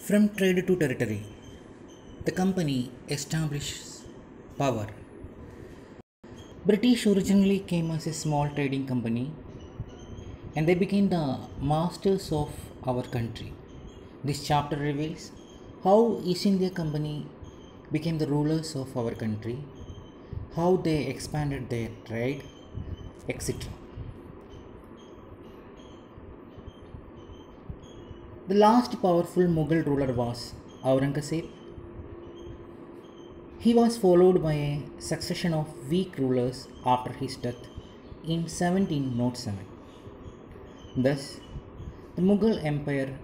From trade to territory, the company establishes power. British originally came as a small trading company and they became the masters of our country. This chapter reveals how East India Company became the rulers of our country, how they expanded their trade, etc. The last powerful Mughal ruler was Aurangzeb. He was followed by a succession of weak rulers after his death in 1707. Thus, the Mughal Empire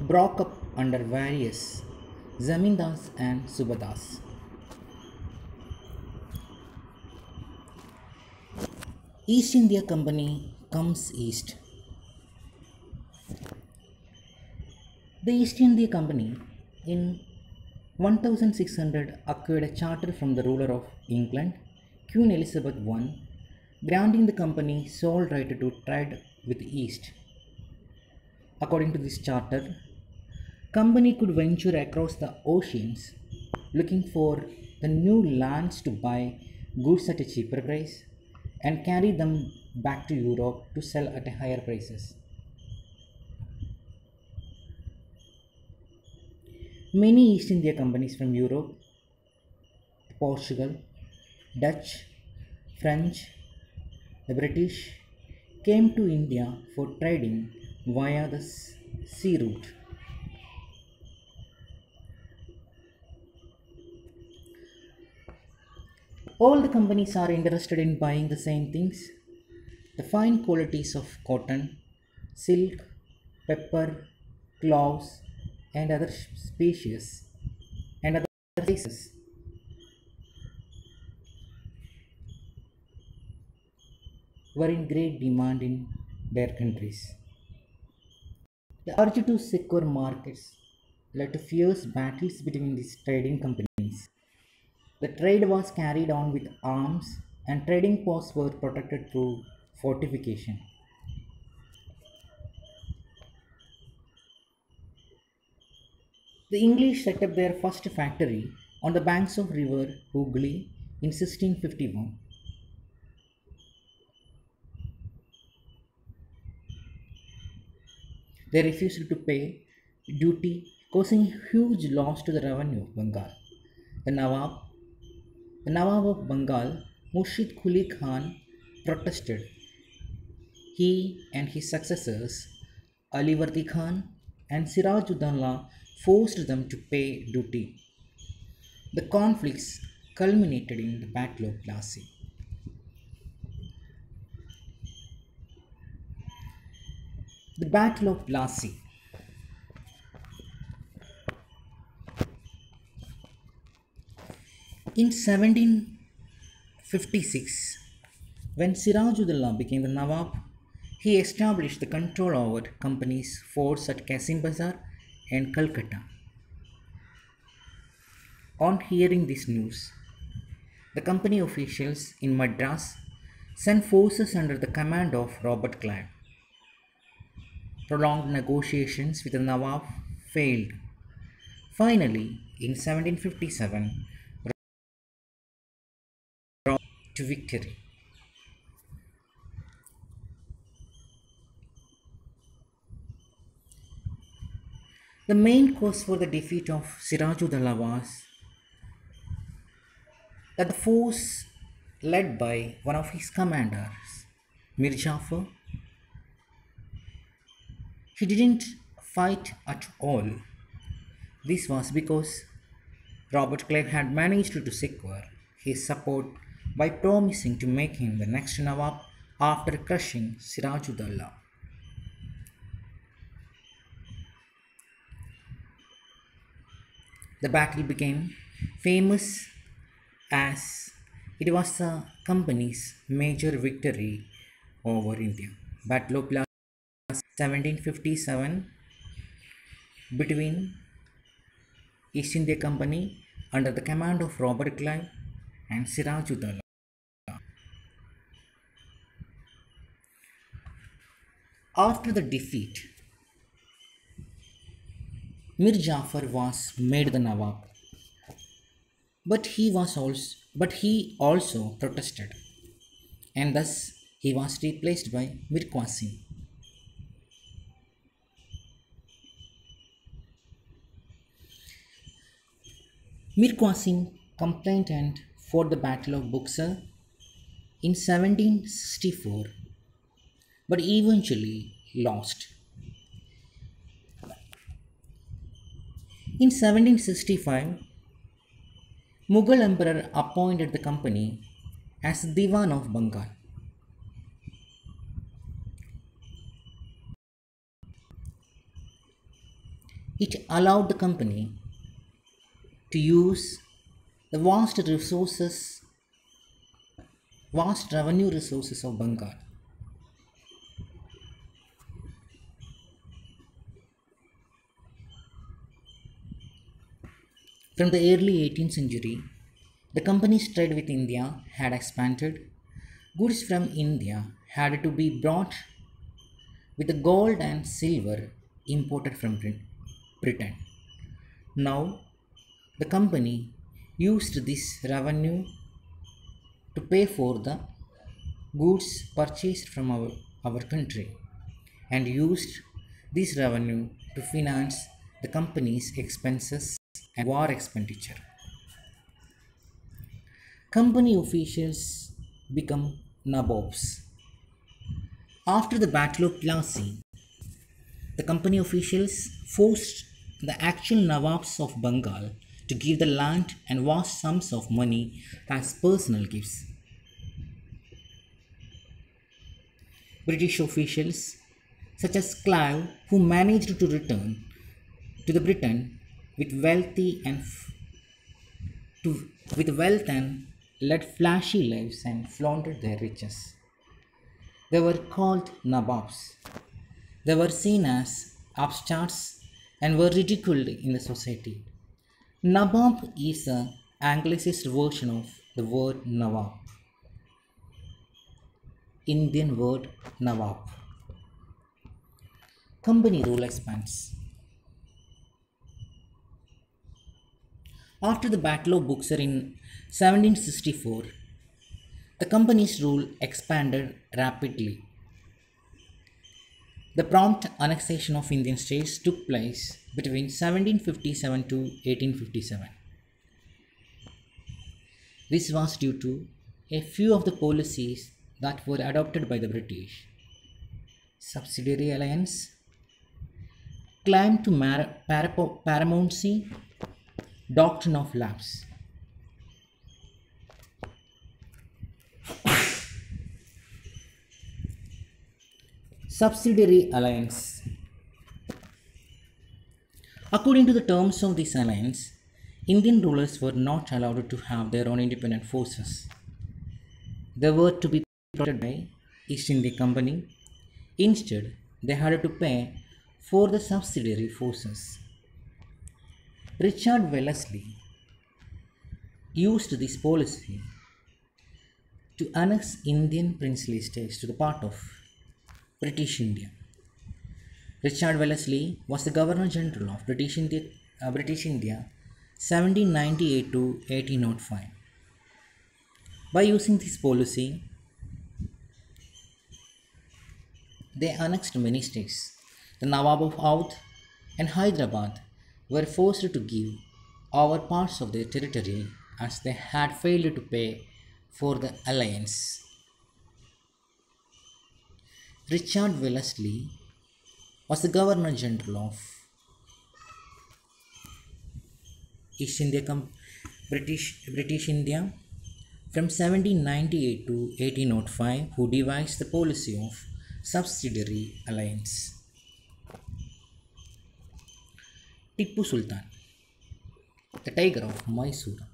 broke up under various Zamindars and Subadars. East India Company comes east. The East India Company in 1600 acquired a charter from the ruler of England, Queen Elizabeth I, granting the company sole right to trade with the East. According to this charter, company could venture across the oceans looking for the new lands to buy goods at a cheaper price and carry them back to Europe to sell at higher prices. Many East India companies from Europe, Portugal, Dutch, French, the British came to India for trading via the sea route. All the companies are interested in buying the same things, the fine qualities of cotton, silk, pepper, cloves, and other species and other spices were in great demand in their countries. The urge to secure markets led to fierce battles between these trading companies. The trade was carried on with arms, and trading posts were protected through fortification. The English set up their first factory on the banks of river Hooghly in 1651. They refused to pay duty, causing huge loss to the revenue of Bengal. The Nawab, the Nawab of Bengal, Murshid Quli Khan, protested. He and his successors, Alivardi Khan and Sirajuddaulah, forced them to pay duty. The conflicts culminated in the Battle of Plassey. The Battle of Plassey. In 1756, when Sirajuddaulah became the Nawab, he established the control over companies forts at Kasim Bazar and Calcutta. On hearing this news, the company officials in Madras sent forces under the command of Robert Clive. Prolonged negotiations with the Nawab failed. Finally, in 1757, to victory. The main cause for the defeat of Sirajuddaulah was that the force led by one of his commanders, Mir Jafar, he didn't fight at all. This was because Robert Clive had managed to secure his support by promising to make him the next Nawab after crushing Sirajuddaulah. The battle became famous as it was the company's major victory over India. Battle of Plassey 1757 between East India Company under the command of Robert Clive and Sirajuddaulah. After the defeat, Mir Jafar was made the Nawab, but he also protested, and thus he was replaced by Mir Qasim. Mir Qasim complained and fought the Battle of Buxar in 1764, but eventually lost. In 1765, Mughal Emperor appointed the company as Diwan of Bengal. It allowed the company to use the vast revenue resources of Bengal. From the early 18th century, the company's trade with India had expanded. Goods from India had to be brought with the gold and silver imported from Britain. Now, the company used this revenue to pay for the goods purchased from our country and used this revenue to finance the company's expenses and war expenditure. Company officials become nabobs. After the Battle of Plassey, the company officials forced the actual Nawabs of Bengal to give the land and vast sums of money as personal gifts. British officials such as Clive, who managed to return to the Britain with with wealth and led flashy lives and flaunted their riches. They were called Nabobs. They were seen as upstarts and were ridiculed in the society. Nabob is an anglicized version of the word Nawab, Indian word Nawab. Company rule expands. After the Battle of Buxar in 1764, the company's rule expanded rapidly. The prompt annexation of Indian states took place between 1757 to 1857. This was due to a few of the policies that were adopted by the British. Subsidiary alliance, claim to paramountcy, doctrine of lapse. Subsidiary alliance. According to the terms of this alliance, Indian rulers were not allowed to have their own independent forces. They were to be protected by East India Company. Instead, they had to pay for the subsidiary forces. Richard Wellesley used this policy to annex Indian princely states to the part of British India. Richard Wellesley was the Governor General of British India 1798 to 1805. By using this policy, they annexed many states. The Nawab of Oudh and Hyderabad were forced to give over parts of their territory as they had failed to pay for the alliance. Richard Wellesley was the Governor General of East India British India from 1798 to 1805, who devised the policy of subsidiary alliance. Tipu Sultan, the Tiger of Mysore.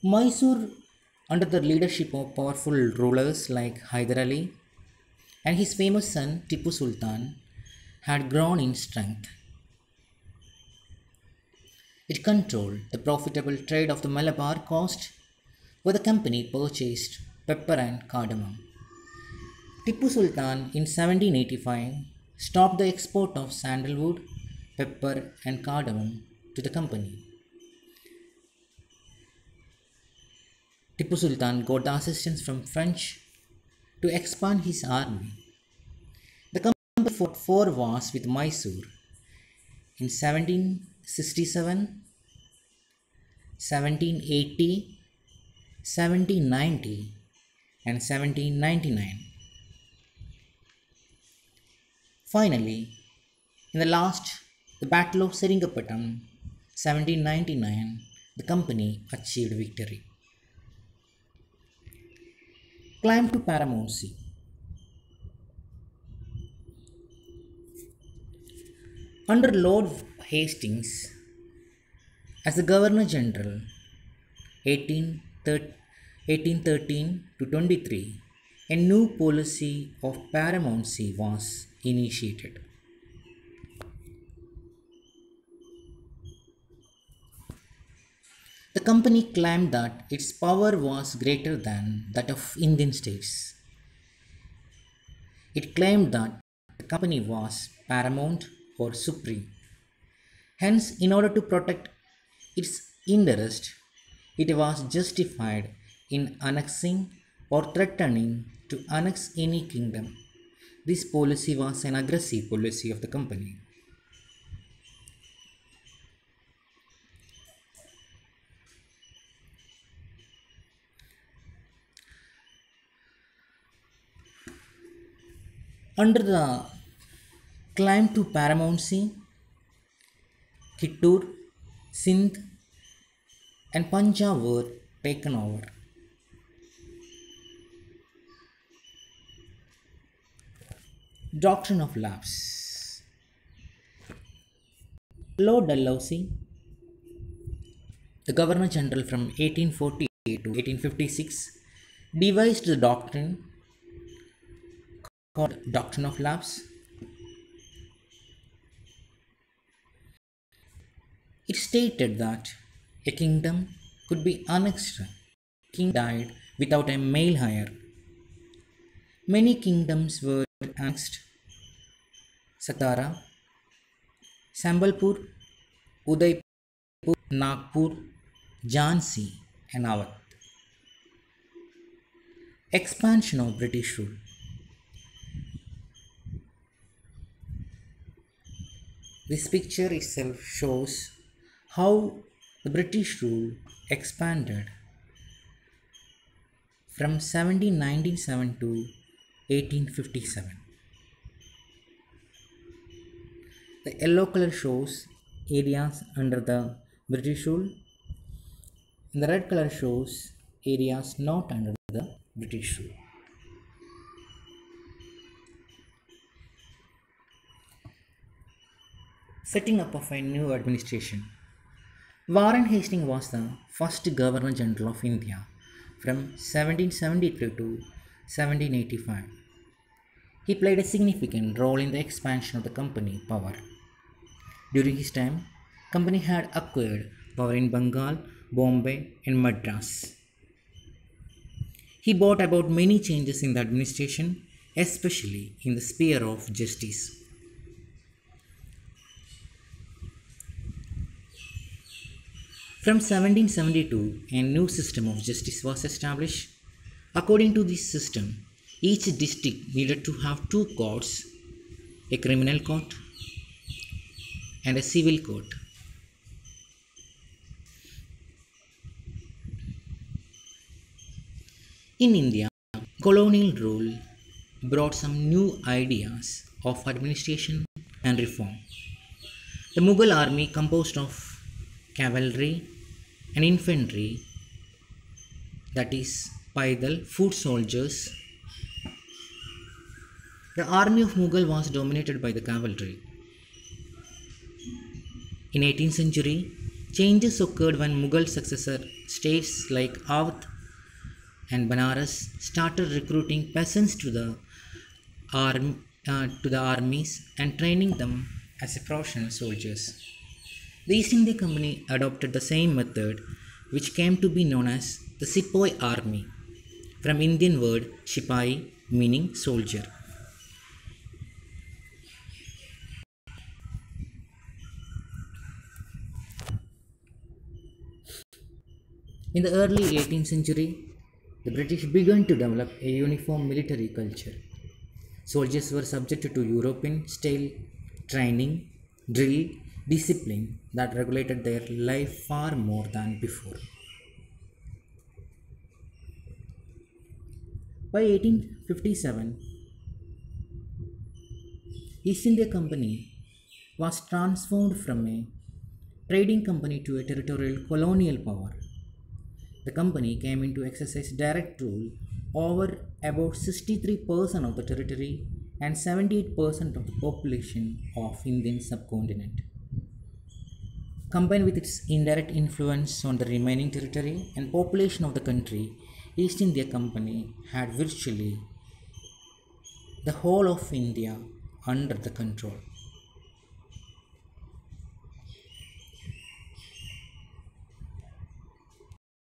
Mysore, under the leadership of powerful rulers like Hyder Ali and his famous son Tipu Sultan, had grown in strength. It controlled the profitable trade of the Malabar coast, where the company purchased pepper and cardamom. Tipu Sultan in 1785 stopped the export of sandalwood, pepper, and cardamom to the company. Tipu Sultan got the assistance from French to expand his army. The company fought 4 wars with Mysore in 1767, 1780, 1790, and 1799. Finally, in the last, the Battle of Seringapatam, 1799, the company achieved victory. Climb to Paramountcy. Under Lord Hastings as the Governor General 1813 to 23, a new policy of paramountcy was initiated. The company claimed that its power was greater than that of Indian states. It claimed that the company was paramount or supreme. Hence, in order to protect its interest, it was justified in annexing or threatening to annex any kingdom. This policy was an aggressive policy of the company. Under the claim to paramountcy, Kittur, Sindh, and Punjab were taken over. Doctrine of Lapse. Lord Dalhousie, the Governor General from 1848 to 1856, devised the doctrine called Doctrine of Lapse. It stated that a kingdom could be annexed. King died without a male heir. Many kingdoms were annexed: Satara, Sambalpur, Udaipur, Nagpur, Jhansi, and Awadh. Expansion of British rule. This picture itself shows how the British rule expanded from 1797 to 1857. The yellow color shows areas under the British rule, and the red color shows areas not under the British rule. Setting up of a new administration. Warren Hastings was the first Governor General of India from 1773 to 1785. He played a significant role in the expansion of the company power. During his time, company had acquired power in Bengal, Bombay, and Madras. He brought about many changes in the administration, especially in the sphere of justice. From 1772, a new system of justice was established. According to this system, each district needed to have 2 courts, a criminal court and a civil court. In India, colonial rule brought some new ideas of administration and reform. The Mughal army, composed of cavalry and infantry, that is Paidal, foot soldiers. The army of Mughal was dominated by the cavalry. In 18th century, changes occurred when Mughal successor states like Awadh and Banaras started recruiting peasants to the armies and training them as professional soldiers. The East India Company adopted the same method, which came to be known as the Sepoy Army, from Indian word Sipahi, meaning soldier. In the early 18th century, the British began to develop a uniform military culture. Soldiers were subjected to European style training, drill, discipline that regulated their life far more than before. By 1857, East India Company was transformed from a trading company to a territorial colonial power. The company came into exercise direct rule over about 63% of the territory and 78% of the population of Indian subcontinent. Combined with its indirect influence on the remaining territory and population of the country, East India Company had virtually the whole of India under the control.